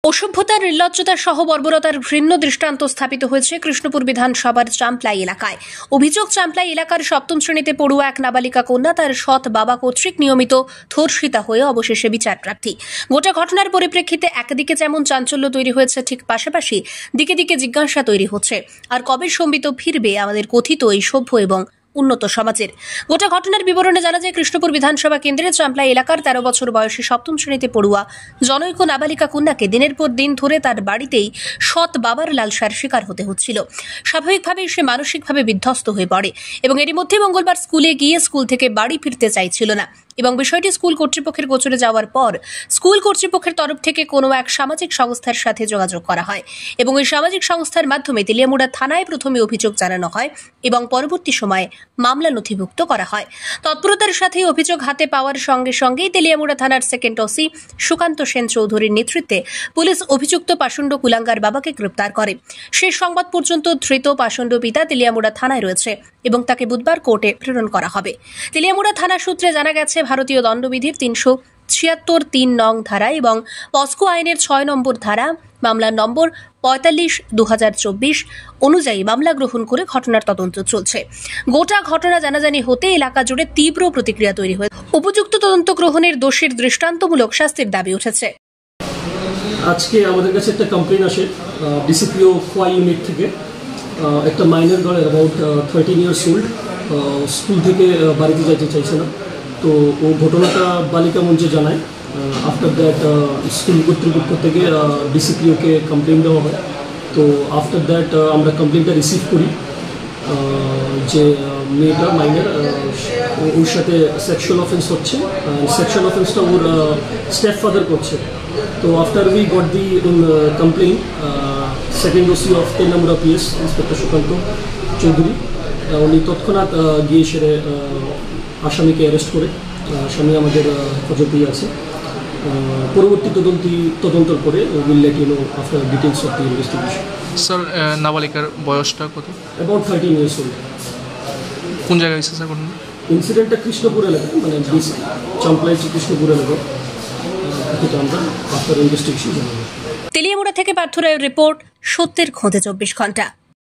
অসভ্যতার নির্লজ্জতা সহ বর্বরতার ঘৃণ্য দৃষ্টান্ত স্থাপিত হয়েছে কৃষ্ণপুর বিধানসভার চাম্পলাই এলাকায়। অভিযোগ, চাম্পলাই এলাকার সপ্তম শ্রেণীতে পড়ুয়া এক নাবালিকা কন্যা তার সৎ বাবা কর্তৃক নিয়মিত ধর্ষিতা হয়ে অবশেষে বিচার প্রার্থী। গোটা ঘটনার পরিপ্রেক্ষিতে একদিকে যেমন চাঞ্চল্য তৈরি হয়েছে, ঠিক পাশাপাশি দিকে দিকে জিজ্ঞাসা তৈরি হচ্ছে, আর কবে সম্বিত ফিরবে আমাদের কথিত এই সভ্য এবং উন্নত সমাজের। গোটা ঘটনার বিবরণে জানা যায়, কৃষ্ণপুর বিধানসভা কেন্দ্রের চাম্পলাই এলাকার 13 বছর বয়সী সপ্তম শ্রেণীতে পড়ুয়া জনৈক নাবালিকা কন্যাকে দিনের পর দিন ধরে তার বাড়িতেই সৎ বাবার লালসার শিকার হতে হচ্ছিল। স্বাভাবিকভাবেই সে মানসিকভাবে বিধ্বস্ত হয়ে পড়ে এবং এরই মধ্যে মঙ্গলবার স্কুলে গিয়ে স্কুল থেকে বাড়ি ফিরতে চাইছিল না এবং বিষয়টি স্কুল কর্তৃপক্ষের গোচরে যাওয়ার পর স্কুল কর্তৃপক্ষের তরফ থেকে কোনো এক সামাজিক সংস্থার সাথে যোগাযোগ করা হয় এবং এই সামাজিক সংস্থার মাধ্যমে তেলিয়ামুড়া থানায় প্রথমে অভিযোগ জানানো হয় এবং পরবর্তী সময়ে মামলা নথিভুক্ত করা হয়। তৎপরতার সাথে অভিযোগ হাতে পাওয়ার সঙ্গে সঙ্গেই তেলিয়ামুড়া থানার সেকেন্ড ওসি সুকান্ত সেন চৌধুরীর নেতৃত্বে পুলিশ অভিযুক্ত পাষণ্ড কুলাঙ্গার বাবাকে গ্রেপ্তার করে। শেষ সংবাদ পর্যন্ত ধৃত পাষণ্ড পিতা তেলিয়ামুড়া থানায় রয়েছে এবং তাকে বুধবার কোর্টে প্রেরণ করা হবে। তেলিয়ামুড়া থানা সূত্রে জানা গেছে, ভারতীয় দণ্ডবিধির 376(3) নং ধারা এবং পস্কো আইনের 6 নম্বর ধারা মামলার নম্বর 45/2024 অনুযায়ী মামলা গ্রহণ করে ঘটনার তদন্ত চলছে। গোটা ঘটনা জানাজানি হতে এলাকা জুড়ে তীব্র প্রতিক্রিয়া তৈরি হয়েছে। উপযুক্ত তদন্ত গ্রহণের দোষীর দৃষ্টান্তমূলক শাস্তির দাবি উঠেছে। আজকে আমাদের কাছে একটা কমপ্লেন আসে ডিসিপিও খোয়া ইউনিট থেকে। একটা minor girl about 13 years old, school থেকে বাড়িতে যাইতে চাইছে না। তো ও ঘটনাটা বালিকা মঞ্চে জানায়। আফটার দ্যাট স্কুল কর্তৃপক্ষ থেকে ডিসিপিওকে কমপ্লেন দেওয়া হয়। তো আফটার দ্যাট আমরা কমপ্লেনটা রিসিভ করি যে মেয়েটা মাইনর, ওর সাথে সেক্সুয়াল অফেন্স হচ্ছে। সেক্সুয়াল অফেন্সটা ওর স্টেপ ফাদার করছে। তো after we got the complain, second OC of Teliamura PS inspector Sukanta Chowdhury উনি তৎক্ষণাৎ গিয়ে সেরে আসামিকে অ্যারেস্ট করে। আসামি আমাদের হেফাজতেই আছে। পরবর্তী তদন্তর পরে will let you know after details of the investigation. Sir, নাবালিকার বয়সটা কত? About 13 years old. কোন জায়গায় হয়েছে স্যার ঘটনা? ইনসিডেন্টটা কৃষ্ণপুর এলাকায়, মানে চাম্পলাই কৃষ্ণপুর এলাকায়। আমরা আফটার ইনভেস্টিগেশন জানাবো। তেলিয়ামুড়া থেকে পার্থ রায়ের রিপোর্ট, সত্যের খোঁজে 24 ঘন্টা।